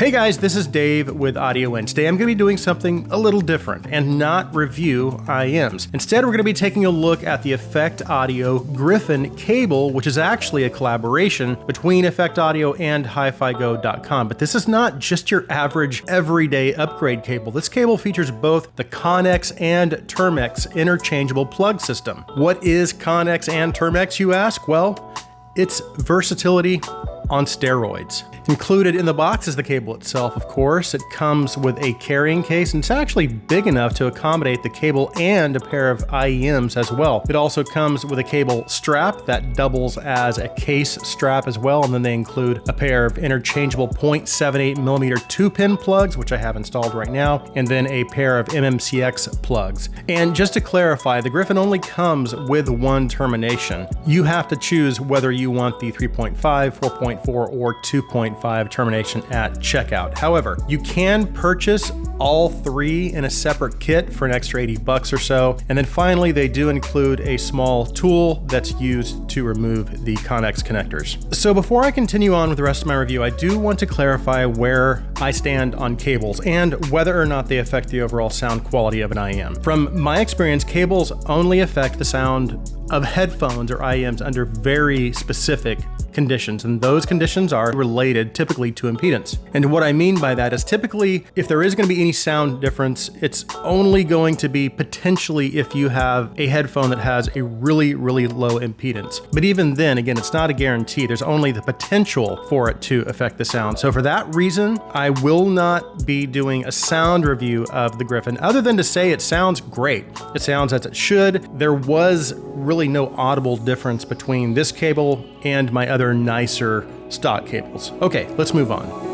Hey guys, this is Dave with AudioIn. Today I'm going to be doing something a little different and not review IEMs. Instead, we're going to be taking a look at the Effect Audio Griffin cable, which is actually a collaboration between Effect Audio and HiFiGo.com. But this is not just your average everyday upgrade cable. This cable features both the Connex and Termux interchangeable plug system. What is Connex and Termux, you ask? Well, it's versatility on steroids. Included in the box is the cable itself, of course. It comes with a carrying case, and it's actually big enough to accommodate the cable and a pair of IEMs as well. It also comes with a cable strap that doubles as a case strap as well, and then they include a pair of interchangeable 0.78mm 2-pin plugs, which I have installed right now, and then a pair of MMCX plugs. And just to clarify, the Griffin only comes with one termination. You have to choose whether you want the 3.5, 4.4, or 2.5 termination at checkout. However, you can purchase all three in a separate kit for an extra $80 or so. And then finally, they do include a small tool that's used to remove the Connex connectors. So before I continue on with the rest of my review, I do want to clarify where I stand on cables and whether or not they affect the overall sound quality of an IEM. From my experience, cables only affect the sound of headphones or IEMs under very specific conditions, and those conditions are related typically to impedance. And what I mean by that is typically, if there is going to be any sound difference, it's only going to be potentially if you have a headphone that has a really, really low impedance. But even then, again, it's not a guarantee. There's only the potential for it to affect the sound. So for that reason, I will not be doing a sound review of the Griffin, other than to say it sounds great. It sounds as it should. There was really no audible difference between this cable and my other nicer stock cables. Okay, let's move on.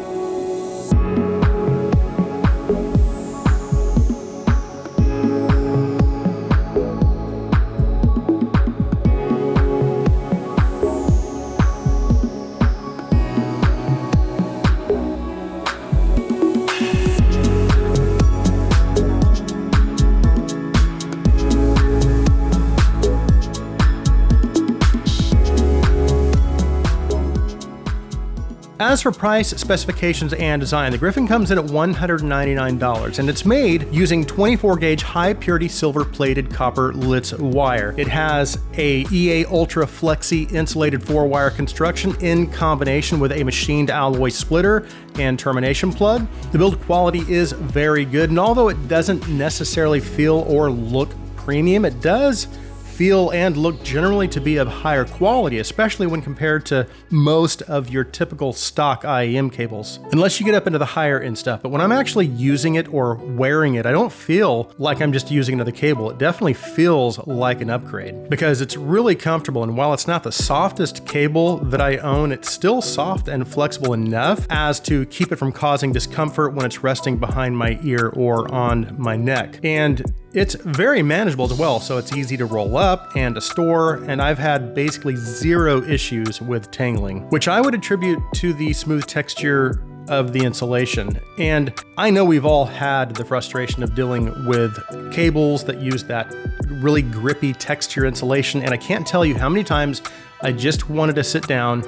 As for price, specifications, and design, the Griffin comes in at $199, and it's made using 24-gauge high-purity silver-plated copper Litz wire. It has a EA Ultra Flexi insulated 4-wire construction in combination with a machined alloy splitter and termination plug. The build quality is very good, and although it doesn't necessarily feel or look premium, it does feel and look generally to be of higher quality, especially when compared to most of your typical stock IEM cables, unless you get up into the higher end stuff. But when I'm actually using it or wearing it, I don't feel like I'm just using another cable. It definitely feels like an upgrade because it's really comfortable. And while it's not the softest cable that I own, it's still soft and flexible enough as to keep it from causing discomfort when it's resting behind my ear or on my neck. And it's very manageable as well, so it's easy to roll up and to store, and I've had basically zero issues with tangling, which I would attribute to the smooth texture of the insulation. And I know we've all had the frustration of dealing with cables that use that really grippy texture insulation, and I can't tell you how many times I just wanted to sit down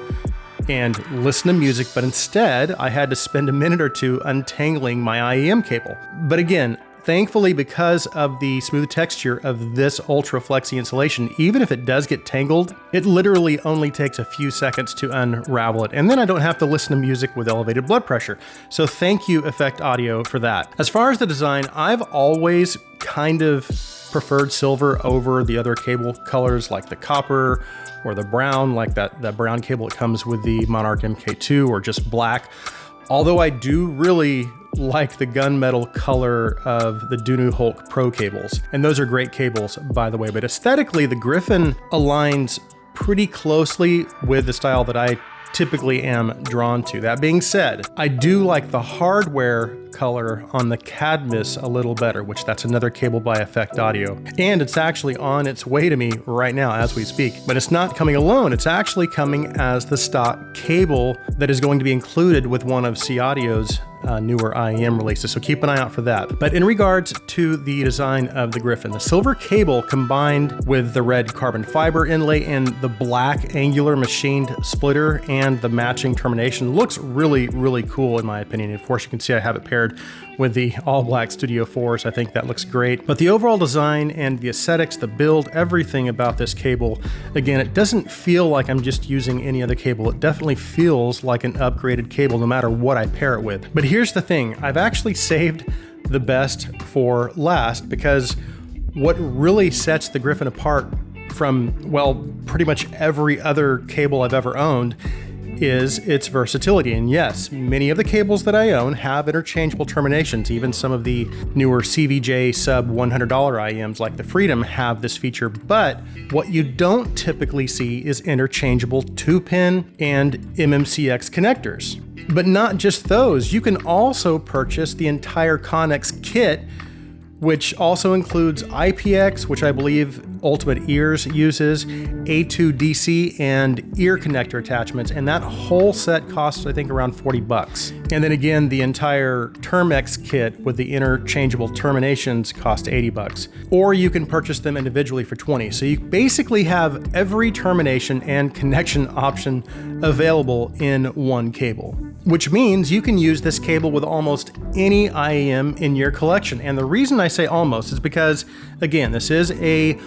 and listen to music, but instead I had to spend a minute or two untangling my IEM cable. But again, thankfully, because of the smooth texture of this Ultra Flexi insulation, even if it does get tangled, it literally only takes a few seconds to unravel it. And then I don't have to listen to music with elevated blood pressure. So thank you, Effect Audio, for that. As far as the design, I've always kind of preferred silver over the other cable colors like the copper or the brown, like that brown cable that comes with the Monarch MK2, or just black. Although I do really like the gunmetal color of the Dunu Hulk Pro cables. And those are great cables, by the way. But aesthetically, the Griffin aligns pretty closely with the style that I typically am drawn to. That being said, I do like the hardware color on the Cadmus a little better, which that's another cable by Effect Audio. And it's actually on its way to me right now as we speak. But it's not coming alone. It's actually coming as the stock cable that is going to be included with one of C Audio's newer IEM releases, so keep an eye out for that. But in regards to the design of the Griffin, the silver cable combined with the red carbon fiber inlay and the black angular machined splitter and the matching termination looks really, really cool in my opinion. Of course, you can see I have it paired with the all black Studio 4s. I think that looks great. But the overall design and the aesthetics, the build, everything about this cable, again, it doesn't feel like I'm just using any other cable. It definitely feels like an upgraded cable no matter what I pair it with. But here's the thing, I've actually saved the best for last, because what really sets the Griffin apart from, well, pretty much every other cable I've ever owned is its versatility. And yes, many of the cables that I own have interchangeable terminations. Even some of the newer CVJ sub $100 IEMs like the Freedom have this feature, but what you don't typically see is interchangeable 2-pin and MMCX connectors. But not just those, you can also purchase the entire Connex kit, which also includes IPX, which I believe Ultimate Ears uses, A2DC, and ear connector attachments, and that whole set costs, I think, around 40 bucks. And then again, the entire Termex kit with the interchangeable terminations cost 80 bucks. Or you can purchase them individually for 20. So you basically have every termination and connection option available in one cable, which means you can use this cable with almost any IEM in your collection. And the reason I say almost is because, again, this is a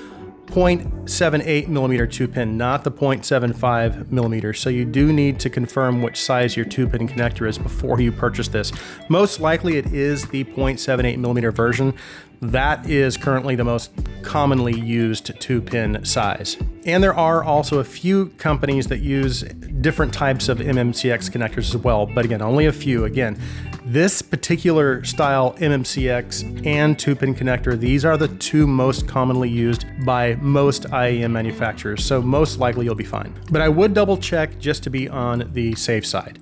0.78 millimeter 2-pin, not the 0.75 millimeter. So you do need to confirm which size your 2-pin connector is before you purchase this. Most likely it is the 0.78 millimeter version. That is currently the most commonly used 2-pin size. And there are also a few companies that use different types of MMCX connectors as well, but again, only a few. Again, this particular style MMCX and 2-pin connector, these are the two most commonly used by most IEM manufacturers, so most likely you'll be fine. But I would double check just to be on the safe side.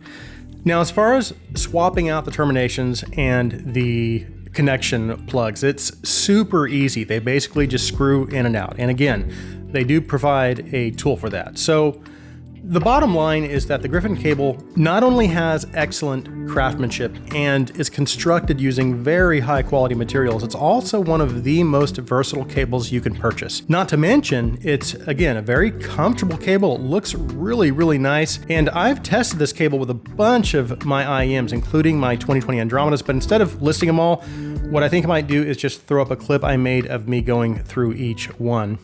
Now, as far as swapping out the terminations and the connection plugs, it's super easy. They basically just screw in and out. And again, they do provide a tool for that. So the bottom line is that the Griffin cable not only has excellent craftsmanship and is constructed using very high quality materials, it's also one of the most versatile cables you can purchase. Not to mention, it's, again, a very comfortable cable. It looks really, really nice. And I've tested this cable with a bunch of my IEMs, including my 2020 Andromedas, but instead of listing them all, what I think I might do is just throw up a clip I made of me going through each one.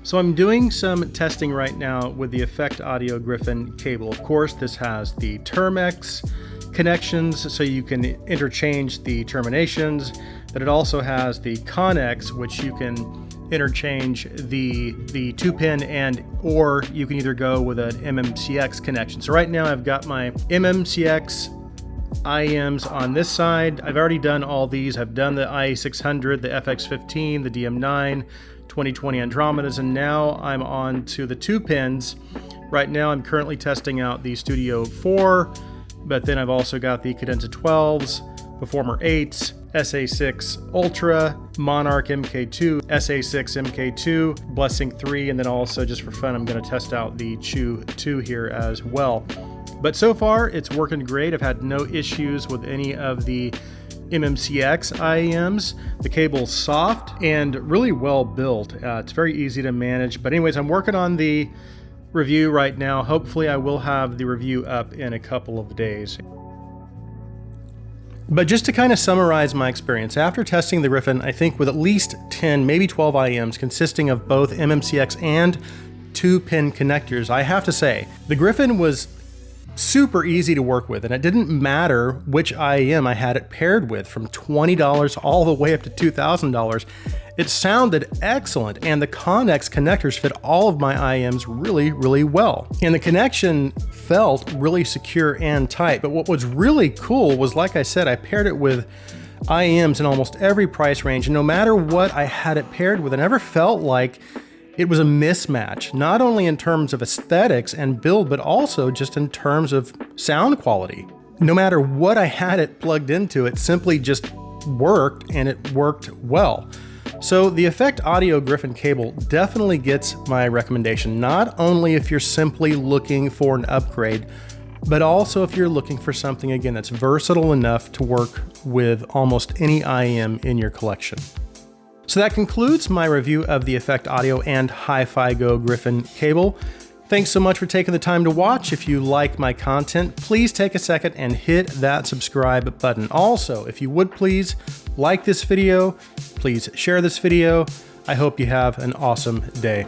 So I'm doing some testing right now with the Effect Audio Griffin cable. Of course, this has the Termex connections, so you can interchange the terminations. But it also has the Connex, which you can interchange the 2-pin and, or you can either go with an MMCX connection. So right now I've got my MMCX IEMs on this side. I've already done all these. I've done the IA600, the FX15, the DM9, 2020 Andromedas, and now I'm on to the 2-pins. Right now I'm currently testing out the Studio 4, but then I've also got the Cadenza 12s, Performer 8s, SA6 Ultra, Monarch MK2, SA6 MK2, Blessing 3, and then also, just for fun, I'm going to test out the Chew 2 here as well. But so far it's working great. I've had no issues with any of the MMCX IEMs. The cable's soft and really well built. It's very easy to manage. But anyways, I'm working on the review right now. Hopefully I will have the review up in a couple of days. But just to kind of summarize my experience, after testing the Griffin, I think with at least 10, maybe 12 IEMs consisting of both MMCX and 2-pin connectors, I have to say, the Griffin was super easy to work with, and it didn't matter which IEM I had it paired with, from $20 all the way up to $2,000. It sounded excellent, and the Connex connectors fit all of my IEMs really, really well. And the connection felt really secure and tight, but what was really cool was, like I said, I paired it with IEMs in almost every price range, and no matter what I had it paired with, I never felt like it was a mismatch, not only in terms of aesthetics and build, but also just in terms of sound quality. No matter what I had it plugged into, it simply just worked, and it worked well. So the Effect Audio Griffin cable definitely gets my recommendation, not only if you're simply looking for an upgrade, but also if you're looking for something, again, that's versatile enough to work with almost any IEM in your collection. So that concludes my review of the Effect Audio and Hi-Fi Go Griffin cable. Thanks so much for taking the time to watch. If you like my content, please take a second and hit that subscribe button. Also, if you would please like this video, please share this video. I hope you have an awesome day.